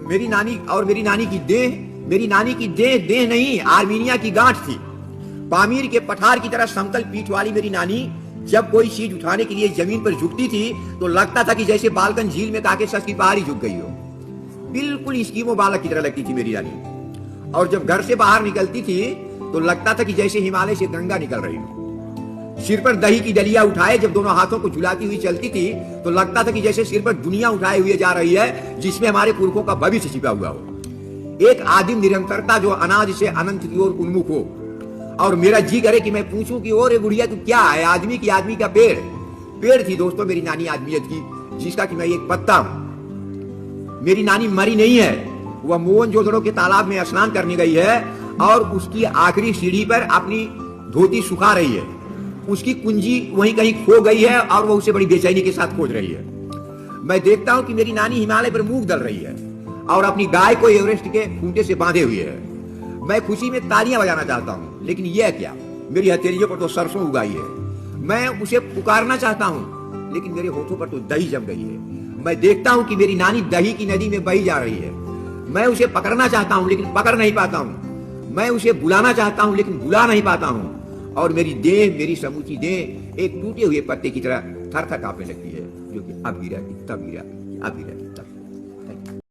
मेरी नानी की देह, मेरी नानी की देह देह नहीं आर्मीनिया की गांठ थी। पामीर के पठार की तरह समतल पीठ वाली मेरी नानी जब कोई चीज उठाने के लिए जमीन पर झुकती थी तो लगता था कि जैसे बालकन झील में काकेशस की पहाड़ी झुक गई हो। बिल्कुल स्कीमो बालक की तरह लगती थी मेरी नानी। और जब घर से बाहर निकलती थी तो लगता था कि जैसे हिमालय से गंगा निकल रही हो। सिर पर दही की डलिया उठाए जब दोनों हाथों को झुलाती हुई चलती थी तो लगता था कि जैसे सिर पर दुनिया उठाए हुए जा रही है जिसमें हमारे पुरखों का भविष्य छिपा हुआ हो। एक आदिम निरंतरता जो अनाज से अनंत की ओर उन्मुख हो। और मेरा जी करे कि मैं पूछूं कि ओरे बुढ़िया तू क्या है, आदमी की आदमी का पेड़ थी दोस्तों मेरी नानी आदमियत की, जिसका कि मैं एक पत्ता हूं। मेरी नानी मरी नहीं है, वह मोहनजोदड़ो के तालाब में स्नान करने गई है और उसकी आखिरी सीढ़ी पर अपनी धोती सुखा रही है। उसकी कुंजी वहीं कहीं खो गई है और वह उसे बड़ी बेचैनी के साथ खोज रही है। मैं देखता हूं कि मेरी नानी हिमालय पर मूंग दल रही है और अपनी गाय को एवरेस्ट के खूंटे से बांधे हुए है। मैं खुशी में तालियां बजाना चाहता हूं, लेकिन यह क्या, मेरी हथेलियों पर तो सरसों उगाई है। मैं उसे पुकारना चाहता हूं, लेकिन मेरे होठों पर तो दही जम गई है। मैं देखता हूं कि मेरी नानी दही की नदी में बही जा रही है। मैं उसे पकड़ना चाहता हूं, लेकिन पकड़ नहीं पाता हूं। मैं उसे बुलाना चाहता हूं, लेकिन बुला नहीं पाता हूं। और मेरी देह, मेरी समूची देह एक टूटे हुए पत्ते की तरह थर थर कांपने लगती है, जो कि अब गिरा, तब गिरा, अब गिरा।